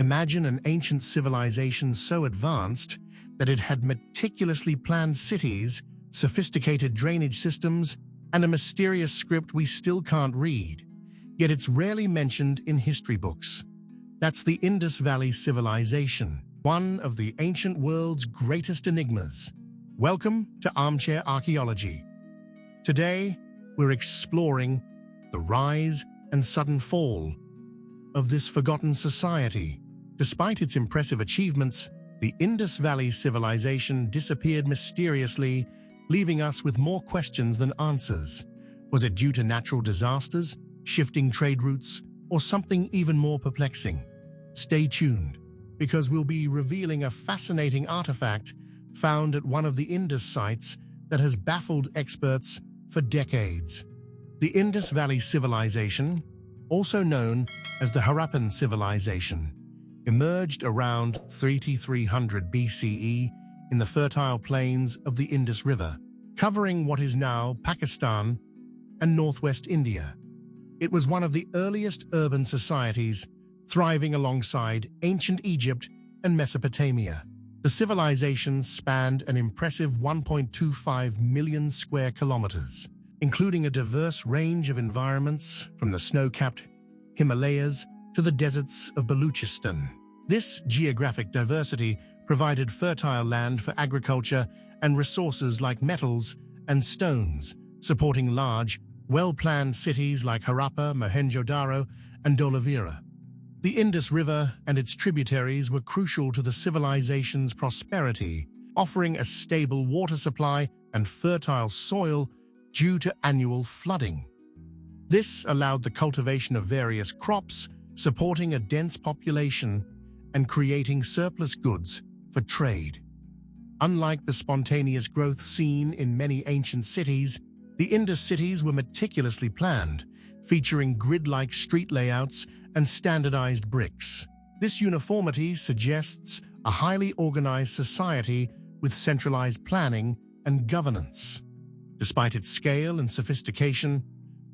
Imagine an ancient civilization so advanced that it had meticulously planned cities, sophisticated drainage systems, and a mysterious script we still can't read, yet it's rarely mentioned in history books. That's the Indus Valley Civilization, one of the ancient world's greatest enigmas. Welcome to Armchair Archaeology. Today, we're exploring the rise and sudden fall of this forgotten society. Despite its impressive achievements, the Indus Valley Civilization disappeared mysteriously, leaving us with more questions than answers. Was it due to natural disasters, shifting trade routes, or something even more perplexing? Stay tuned, because we'll be revealing a fascinating artifact found at one of the Indus sites that has baffled experts for decades. The Indus Valley Civilization, also known as the Harappan Civilization, emerged around 3300 BCE in the fertile plains of the Indus River, covering what is now Pakistan and northwest India. It was one of the earliest urban societies, thriving alongside ancient Egypt and Mesopotamia. The civilization spanned an impressive 1.25 million square kilometers, including a diverse range of environments from the snow-capped Himalayas to the deserts of Baluchistan. This geographic diversity provided fertile land for agriculture and resources like metals and stones, supporting large, well-planned cities like Harappa, Mohenjo-Daro, and Dholavira. The Indus River and its tributaries were crucial to the civilization's prosperity, offering a stable water supply and fertile soil due to annual flooding. This allowed the cultivation of various crops, supporting a dense population and creating surplus goods for trade. Unlike the spontaneous growth seen in many ancient cities, the Indus cities were meticulously planned, featuring grid-like street layouts and standardized bricks. This uniformity suggests a highly organized society with centralized planning and governance. Despite its scale and sophistication,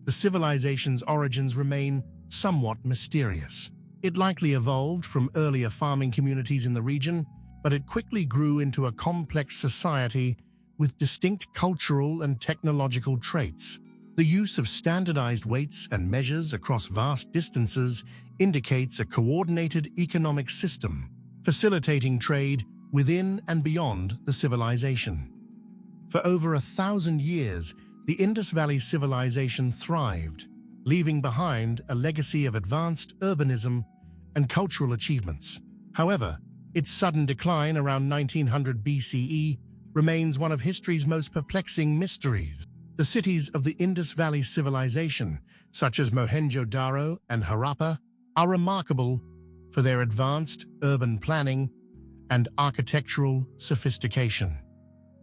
the civilization's origins remain somewhat mysterious. It likely evolved from earlier farming communities in the region, but it quickly grew into a complex society with distinct cultural and technological traits. The use of standardized weights and measures across vast distances indicates a coordinated economic system, facilitating trade within and beyond the civilization. For over 1,000 years, the Indus Valley Civilization thrived, leaving behind a legacy of advanced urbanism and cultural achievements. However, its sudden decline around 1900 BCE remains one of history's most perplexing mysteries. The cities of the Indus Valley Civilization, such as Mohenjo-Daro and Harappa, are remarkable for their advanced urban planning and architectural sophistication.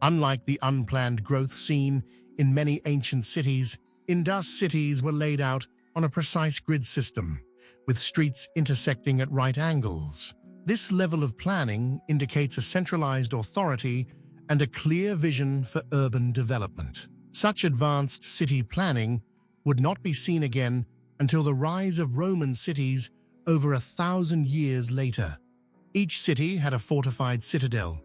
Unlike the unplanned growth seen in many ancient cities, Indus cities were laid out on a precise grid system, with streets intersecting at right angles. This level of planning indicates a centralized authority and a clear vision for urban development. Such advanced city planning would not be seen again until the rise of Roman cities over 1,000 years later. Each city had a fortified citadel,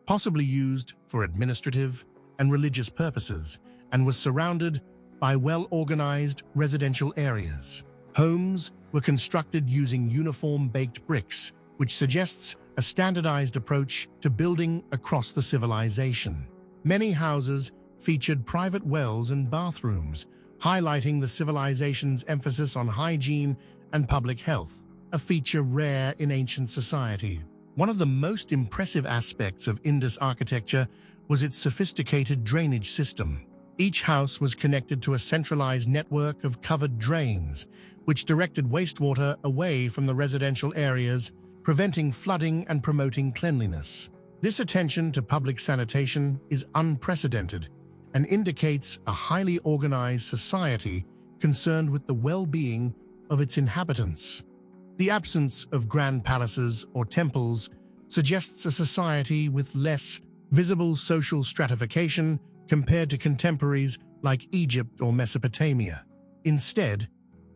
possibly used for administrative and religious purposes, and was surrounded by well-organized residential areas. Homes were constructed using uniform baked bricks, which suggests a standardized approach to building across the civilization. Many houses featured private wells and bathrooms, highlighting the civilization's emphasis on hygiene and public health, a feature rare in ancient society. One of the most impressive aspects of Indus architecture was its sophisticated drainage system. Each house was connected to a centralized network of covered drains, which directed wastewater away from the residential areas, preventing flooding and promoting cleanliness. This attention to public sanitation is unprecedented and indicates a highly organized society concerned with the well-being of its inhabitants. The absence of grand palaces or temples suggests a society with less visible social stratification compared to contemporaries like Egypt or Mesopotamia. Instead,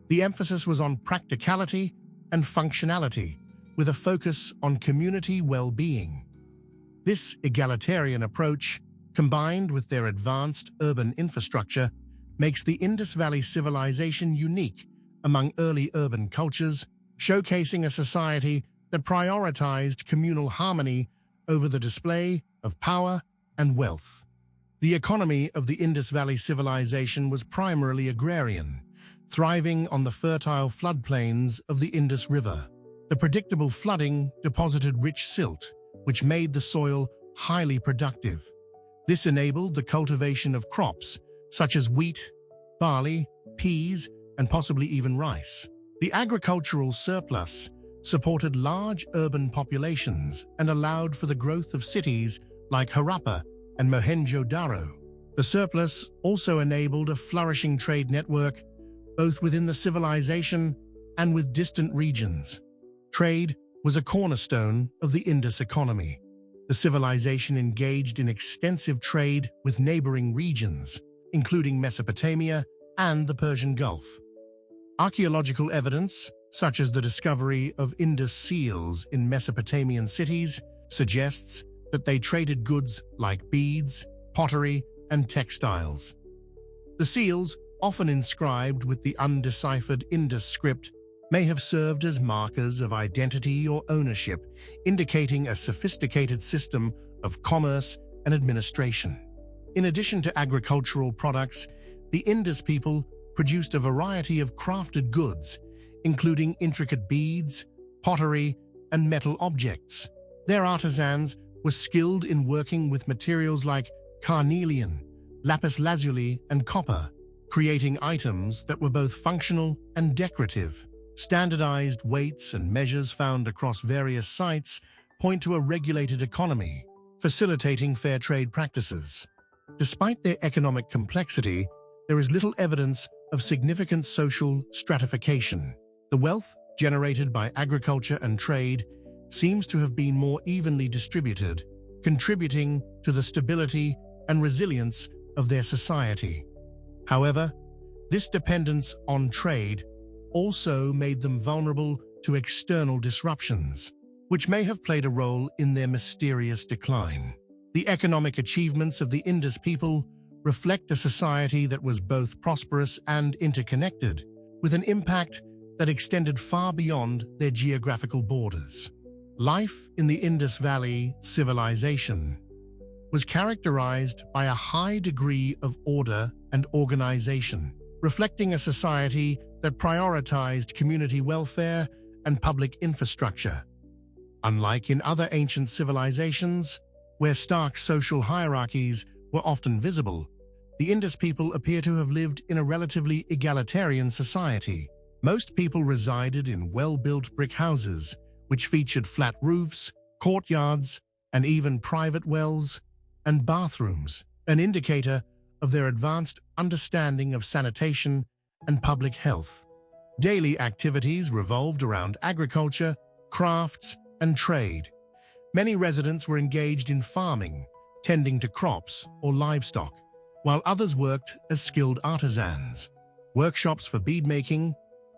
the emphasis was on practicality and functionality, with a focus on community well-being. This egalitarian approach, combined with their advanced urban infrastructure, makes the Indus Valley Civilization unique among early urban cultures, showcasing a society that prioritized communal harmony over the display of power and wealth. The economy of the Indus Valley Civilization was primarily agrarian, thriving on the fertile floodplains of the Indus River. The predictable flooding deposited rich silt, which made the soil highly productive. This enabled the cultivation of crops such as wheat, barley, peas, and possibly even rice. The agricultural surplus supported large urban populations and allowed for the growth of cities like Harappa and Mohenjo-Daro. The surplus also enabled a flourishing trade network, both within the civilization and with distant regions. Trade was a cornerstone of the Indus economy. The civilization engaged in extensive trade with neighboring regions, including Mesopotamia and the Persian Gulf. Archaeological evidence, such as the discovery of Indus seals in Mesopotamian cities, suggests that they traded goods like beads, pottery, and textiles. The seals, often inscribed with the undeciphered Indus script, may have served as markers of identity or ownership, indicating a sophisticated system of commerce and administration. In addition to agricultural products, the Indus people produced a variety of crafted goods, including intricate beads, pottery, and metal objects. Their artisans were skilled in working with materials like carnelian, lapis lazuli, and copper, creating items that were both functional and decorative. Standardized weights and measures found across various sites point to a regulated economy, facilitating fair trade practices. Despite their economic complexity, there is little evidence of significant social stratification. The wealth generated by agriculture and trade seems to have been more evenly distributed, contributing to the stability and resilience of their society. However, this dependence on trade also made them vulnerable to external disruptions, which may have played a role in their mysterious decline. The economic achievements of the Indus people reflect a society that was both prosperous and interconnected, with an impact that extended far beyond their geographical borders. Life in the Indus Valley Civilization was characterized by a high degree of order and organization, reflecting a society that prioritized community welfare and public infrastructure. Unlike in other ancient civilizations, where stark social hierarchies were often visible, the Indus people appear to have lived in a relatively egalitarian society. Most people resided in well-built brick houses, which featured flat roofs, courtyards, and even private wells and bathrooms, an indicator of their advanced understanding of sanitation and public health. Daily activities revolved around agriculture, crafts, and trade. Many residents were engaged in farming, tending to crops or livestock, while others worked as skilled artisans. Workshops for beadmaking,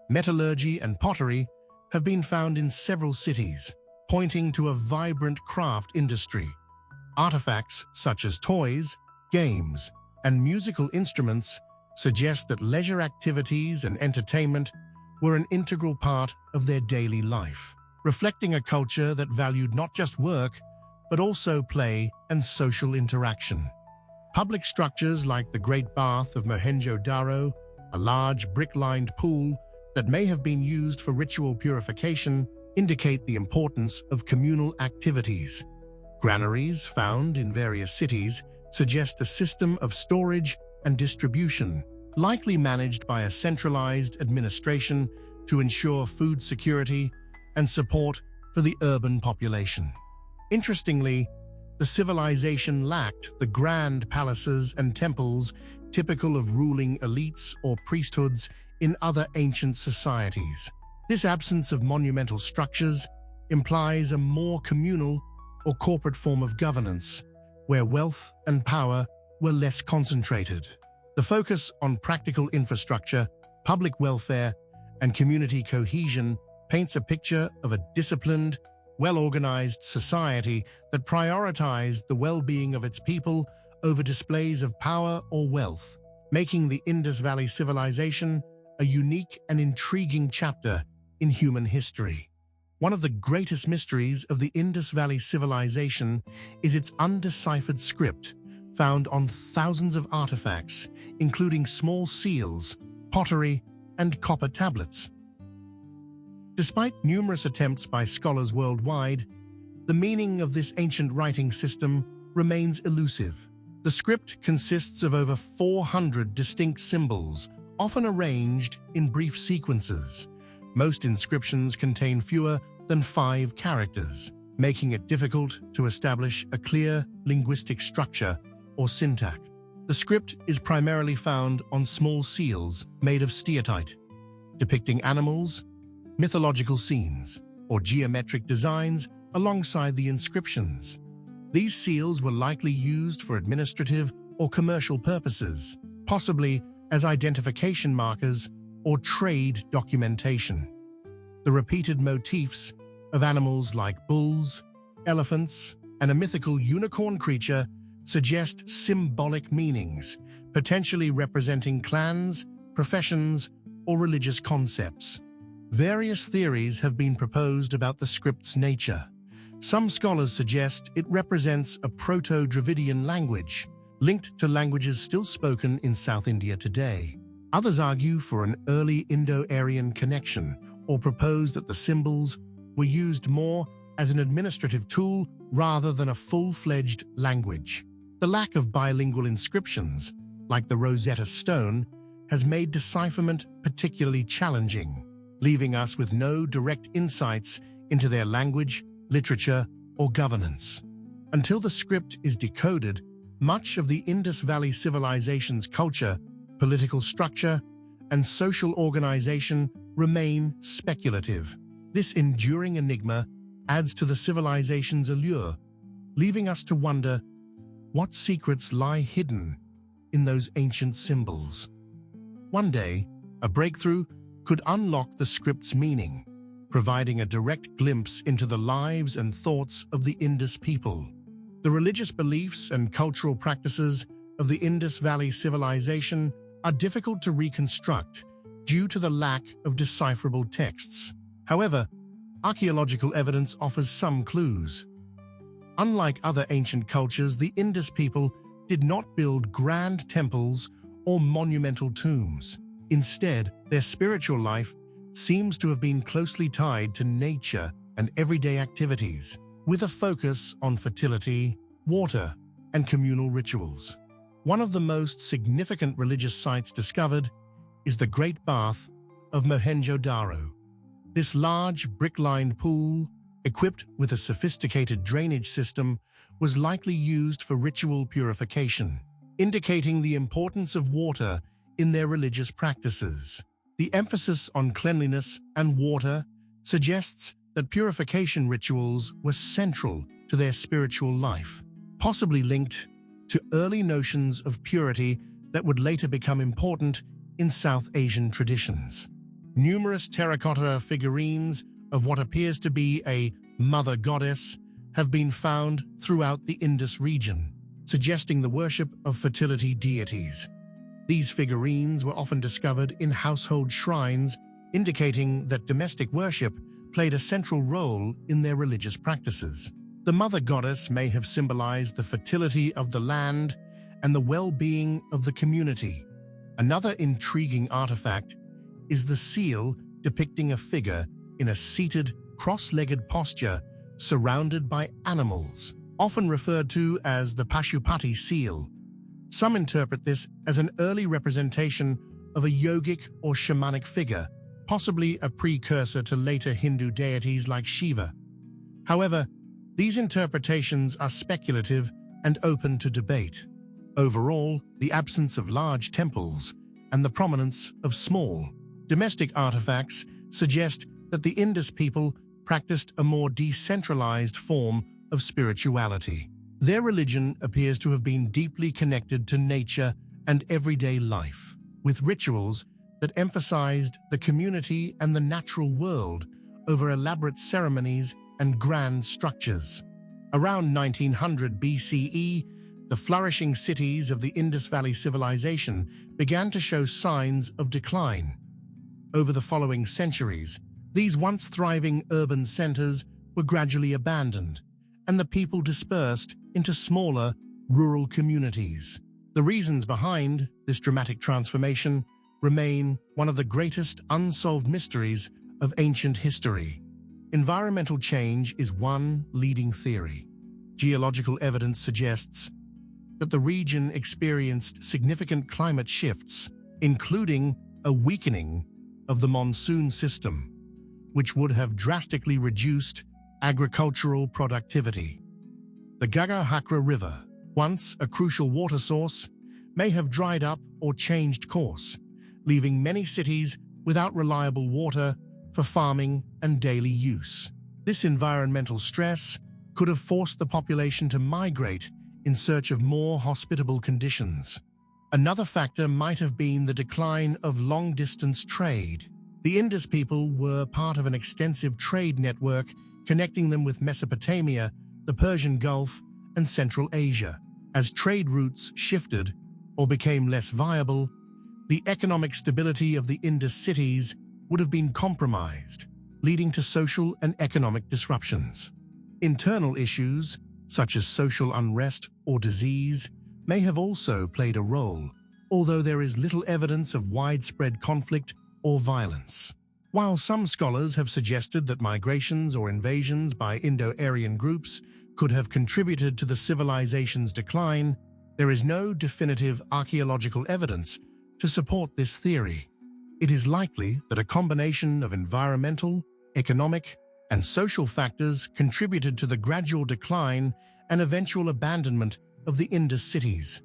metallurgy, and pottery have been found in several cities, pointing to a vibrant craft industry. Artifacts such as toys, games, and musical instruments suggest that leisure activities and entertainment were an integral part of their daily life, reflecting a culture that valued not just work, but also play and social interaction. Public structures like the Great Bath of Mohenjo-Daro, a large brick-lined pool that may have been used for ritual purification, indicate the importance of communal activities. Granaries found in various cities suggest a system of storage and distribution, likely managed by a centralized administration to ensure food security and support for the urban population. Interestingly, the civilization lacked the grand palaces and temples typical of ruling elites or priesthoods in other ancient societies. This absence of monumental structures implies a more communal or corporate form of governance, where wealth and power were less concentrated. The focus on practical infrastructure, public welfare, and community cohesion paints a picture of a disciplined, well-organized society that prioritized the well-being of its people over displays of power or wealth, making the Indus Valley Civilization a unique and intriguing chapter in human history. One of the greatest mysteries of the Indus Valley Civilization is its undeciphered script, found on thousands of artifacts, including small seals, pottery, and copper tablets. Despite numerous attempts by scholars worldwide, the meaning of this ancient writing system remains elusive. The script consists of over 400 distinct symbols, often arranged in brief sequences. Most inscriptions contain fewer than 5 characters, making it difficult to establish a clear linguistic structure or syntax. The script is primarily found on small seals made of steatite, depicting animals, mythological scenes, or geometric designs alongside the inscriptions. These seals were likely used for administrative or commercial purposes, possibly as identification markers or trade documentation. The repeated motifs of animals like bulls, elephants, and a mythical unicorn creature suggest symbolic meanings, potentially representing clans, professions, or religious concepts. Various theories have been proposed about the script's nature. Some scholars suggest it represents a Proto-Dravidian language, linked to languages still spoken in South India today. Others argue for an early Indo-Aryan connection, or propose that the symbols were used more as an administrative tool rather than a full-fledged language. The lack of bilingual inscriptions, like the Rosetta Stone, has made decipherment particularly challenging, leaving us with no direct insights into their language, literature, or governance. Until the script is decoded, much of the Indus Valley Civilization's culture, political structure, and social organization remain speculative. This enduring enigma adds to the civilization's allure, leaving us to wonder what secrets lie hidden in those ancient symbols. One day, a breakthrough could unlock the script's meaning, providing a direct glimpse into the lives and thoughts of the Indus people. The religious beliefs and cultural practices of the Indus Valley Civilization are difficult to reconstruct due to the lack of decipherable texts. However, archaeological evidence offers some clues. Unlike other ancient cultures, the Indus people did not build grand temples or monumental tombs. Instead, their spiritual life seems to have been closely tied to nature and everyday activities, with a focus on fertility, water, and communal rituals. One of the most significant religious sites discovered is the Great Bath of Mohenjo-Daro. This large, brick-lined pool, equipped with a sophisticated drainage system, was likely used for ritual purification, indicating the importance of water in their religious practices. The emphasis on cleanliness and water suggests that purification rituals were central to their spiritual life, possibly linked to early notions of purity that would later become important in South Asian traditions. Numerous terracotta figurines of what appears to be a mother goddess have been found throughout the Indus region, suggesting the worship of fertility deities. These figurines were often discovered in household shrines, indicating that domestic worship played a central role in their religious practices. The mother goddess may have symbolized the fertility of the land and the well-being of the community. Another intriguing artifact is the seal depicting a figure in a seated, cross-legged posture surrounded by animals, often referred to as the Pashupati seal. Some interpret this as an early representation of a yogic or shamanic figure, possibly a precursor to later Hindu deities like Shiva. However, these interpretations are speculative and open to debate. Overall, the absence of large temples and the prominence of small, domestic artifacts suggest that the Indus people practiced a more decentralized form of spirituality. Their religion appears to have been deeply connected to nature and everyday life, with rituals that emphasized the community and the natural world over elaborate ceremonies and grand structures. Around 1900 BCE, the flourishing cities of the Indus Valley Civilization began to show signs of decline. Over the following centuries, these once thriving urban centers were gradually abandoned, and the people dispersed into smaller, rural communities. The reasons behind this dramatic transformation remain one of the greatest unsolved mysteries of ancient history. Environmental change is one leading theory. Geological evidence suggests that the region experienced significant climate shifts, including a weakening of the monsoon system, which would have drastically reduced agricultural productivity. The Gagahakra River, once a crucial water source, may have dried up or changed course, leaving many cities without reliable water for farming and daily use. This environmental stress could have forced the population to migrate in search of more hospitable conditions. Another factor might have been the decline of long-distance trade. The Indus people were part of an extensive trade network connecting them with Mesopotamia, the Persian Gulf, and Central Asia. As trade routes shifted or became less viable, the economic stability of the Indus cities would have been compromised, leading to social and economic disruptions. Internal issues, such as social unrest or disease, may have also played a role, although there is little evidence of widespread conflict or violence. While some scholars have suggested that migrations or invasions by Indo-Aryan groups could have contributed to the civilization's decline, there is no definitive archaeological evidence to support this theory. It is likely that a combination of environmental, economic, and social factors contributed to the gradual decline and eventual abandonment of the Indus cities.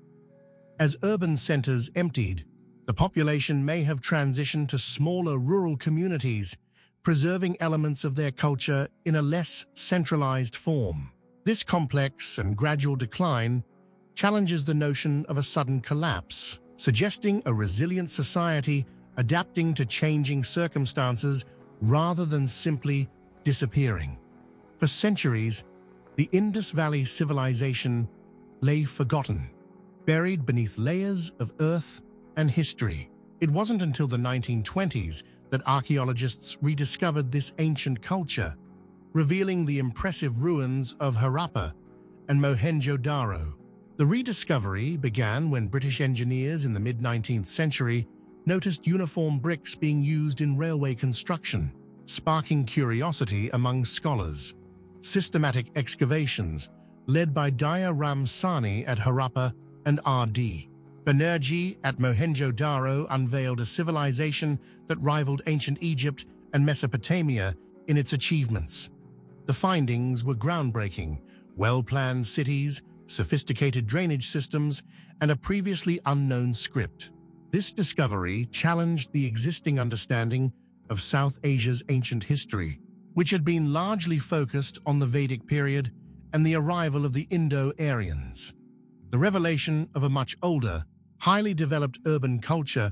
As urban centers emptied, the population may have transitioned to smaller rural communities, preserving elements of their culture in a less centralized form. This complex and gradual decline challenges the notion of a sudden collapse, suggesting a resilient society adapting to changing circumstances rather than simply disappearing. For centuries, the Indus Valley Civilization lay forgotten, buried beneath layers of earth and history. It wasn't until the 1920s that archaeologists rediscovered this ancient culture, revealing the impressive ruins of Harappa and Mohenjo-Daro. The rediscovery began when British engineers in the mid-19th century noticed uniform bricks being used in railway construction, sparking curiosity among scholars. Systematic excavations, led by Daya Ram Sani at Harappa and R.D. Banerjee at Mohenjo-Daro, unveiled a civilization that rivaled ancient Egypt and Mesopotamia in its achievements. The findings were groundbreaking: well-planned cities, sophisticated drainage systems, and a previously unknown script. This discovery challenged the existing understanding of South Asia's ancient history, which had been largely focused on the Vedic period and the arrival of the Indo-Aryans. The revelation of a much older, highly developed urban culture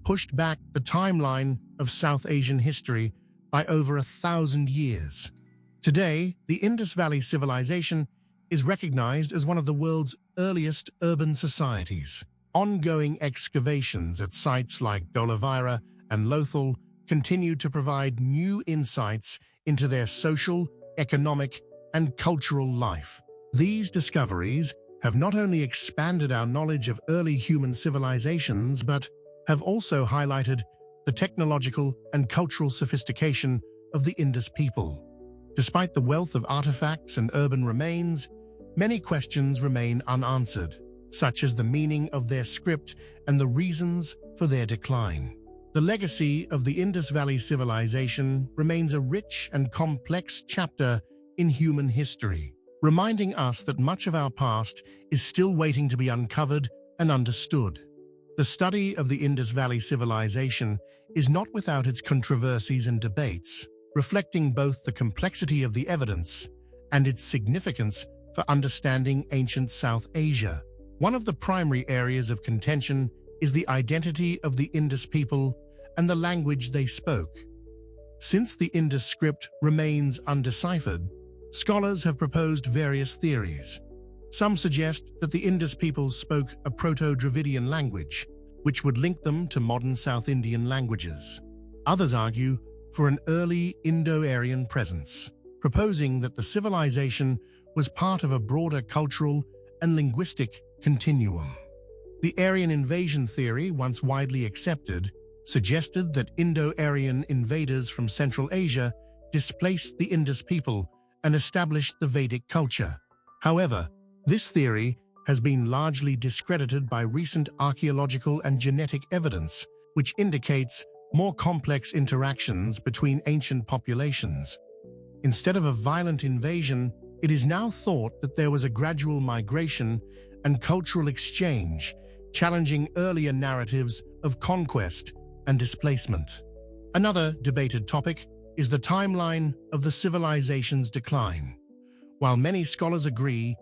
pushed back the timeline of South Asian history by over 1,000 years. Today, the Indus Valley Civilization is recognized as one of the world's earliest urban societies. Ongoing excavations at sites like Dholavira and Lothal continue to provide new insights into their social, economic, and cultural life. These discoveries have not only expanded our knowledge of early human civilizations, but have also highlighted the technological and cultural sophistication of the Indus people. Despite the wealth of artifacts and urban remains, many questions remain unanswered, such as the meaning of their script and the reasons for their decline. The legacy of the Indus Valley Civilization remains a rich and complex chapter in human history, reminding us that much of our past is still waiting to be uncovered and understood. The study of the Indus Valley Civilization is not without its controversies and debates, reflecting both the complexity of the evidence and its significance for understanding ancient South Asia. One of the primary areas of contention is the identity of the Indus people and the language they spoke. Since the Indus script remains undeciphered, scholars have proposed various theories. Some suggest that the Indus peoples spoke a Proto-Dravidian language, which would link them to modern South Indian languages. Others argue for an early Indo-Aryan presence, proposing that the civilization was part of a broader cultural and linguistic continuum. The Aryan invasion theory, once widely accepted, suggested that Indo-Aryan invaders from Central Asia displaced the Indus people and established the Vedic culture. However, this theory has been largely discredited by recent archaeological and genetic evidence, which indicates more complex interactions between ancient populations. Instead of a violent invasion, it is now thought that there was a gradual migration and cultural exchange, challenging earlier narratives of conquest and displacement. Another debated topic is the timeline of the civilization's decline. While many scholars agree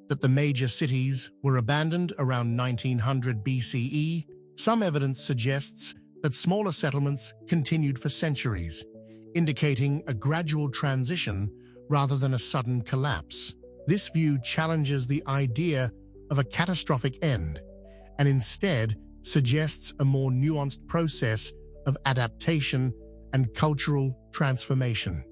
that the major cities were abandoned around 1900 BCE, some evidence suggests that smaller settlements continued for centuries, indicating a gradual transition rather than a sudden collapse. This view challenges the idea of a catastrophic end and instead suggests a more nuanced process of adaptation and cultural transformation.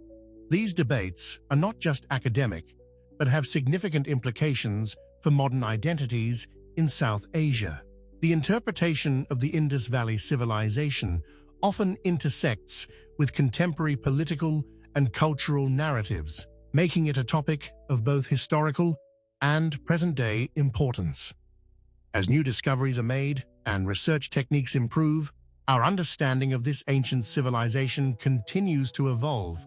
These debates are not just academic, but have significant implications for modern identities in South Asia. The interpretation of the Indus Valley Civilization often intersects with contemporary political and cultural narratives, making it a topic of both historical and present-day importance. As new discoveries are made and research techniques improve, our understanding of this ancient civilization continues to evolve,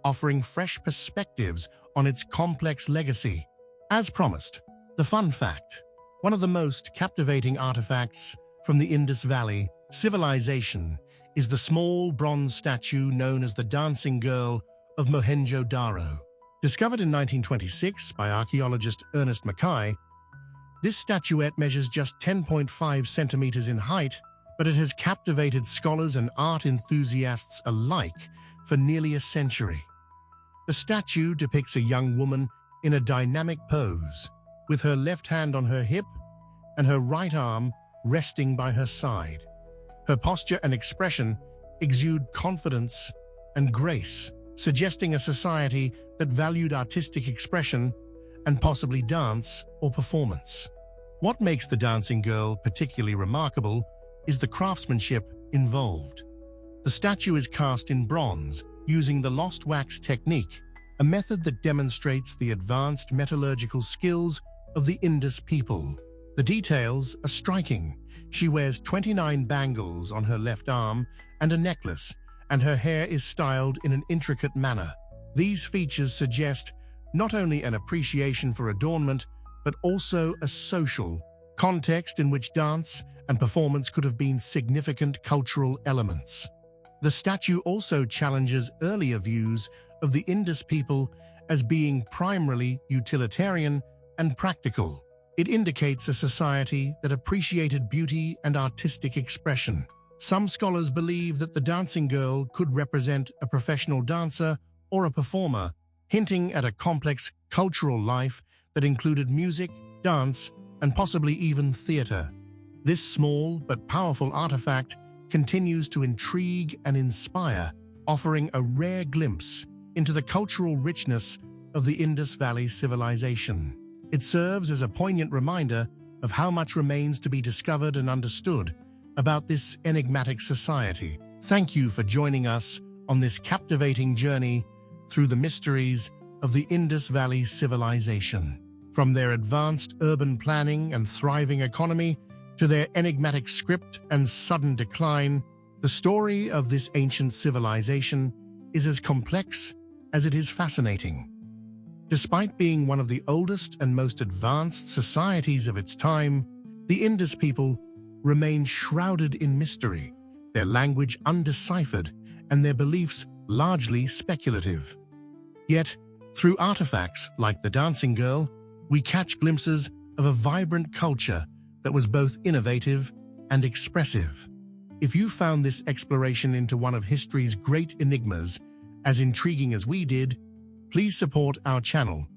offering fresh perspectives on its complex legacy. As promised, the fun fact: one of the most captivating artifacts from the Indus Valley Civilization is the small bronze statue known as the Dancing Girl of Mohenjo-Daro. Discovered in 1926 by archaeologist Ernest Mackay, this statuette measures just 10.5 centimeters in height, but it has captivated scholars and art enthusiasts alike for nearly a century. The statue depicts a young woman in a dynamic pose, with her left hand on her hip and her right arm resting by her side. Her posture and expression exude confidence and grace, suggesting a society that valued artistic expression and possibly dance or performance. What makes the Dancing Girl particularly remarkable is the craftsmanship involved. The statue is cast in bronze using the lost wax technique, a method that demonstrates the advanced metallurgical skills of the Indus people. The details are striking. She wears 29 bangles on her left arm and a necklace, and her hair is styled in an intricate manner. These features suggest not only an appreciation for adornment, but also a social context in which dance and performance could have been significant cultural elements. The statue also challenges earlier views of the Indus people as being primarily utilitarian and practical. It indicates a society that appreciated beauty and artistic expression. Some scholars believe that the Dancing Girl could represent a professional dancer or a performer, hinting at a complex cultural life that included music, dance, and possibly even theater. This small but powerful artifact continues to intrigue and inspire, offering a rare glimpse into the cultural richness of the Indus Valley Civilization. It serves as a poignant reminder of how much remains to be discovered and understood about this enigmatic society. Thank you for joining us on this captivating journey through the mysteries of the Indus Valley Civilization. From their advanced urban planning and thriving economy to their enigmatic script and sudden decline, the story of this ancient civilization is as complex as it is fascinating. Despite being one of the oldest and most advanced societies of its time, the Indus people remain shrouded in mystery, their language undeciphered, and their beliefs largely speculative. Yet, through artifacts like the Dancing Girl, we catch glimpses of a vibrant culture that was both innovative and expressive. If you found this exploration into one of history's great enigmas as intriguing as we did, please support our channel,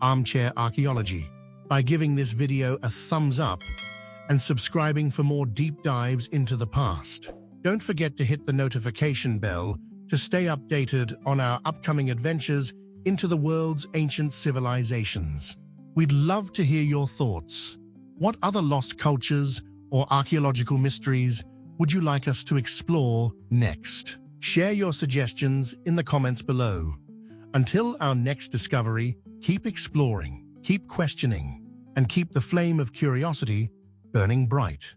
Armchair Archaeology, by giving this video a thumbs up and subscribing for more deep dives into the past. Don't forget to hit the notification bell to stay updated on our upcoming adventures into the world's ancient civilizations. We'd love to hear your thoughts. What other lost cultures or archaeological mysteries would you like us to explore next? Share your suggestions in the comments below. Until our next discovery, keep exploring, keep questioning, and keep the flame of curiosity burning bright.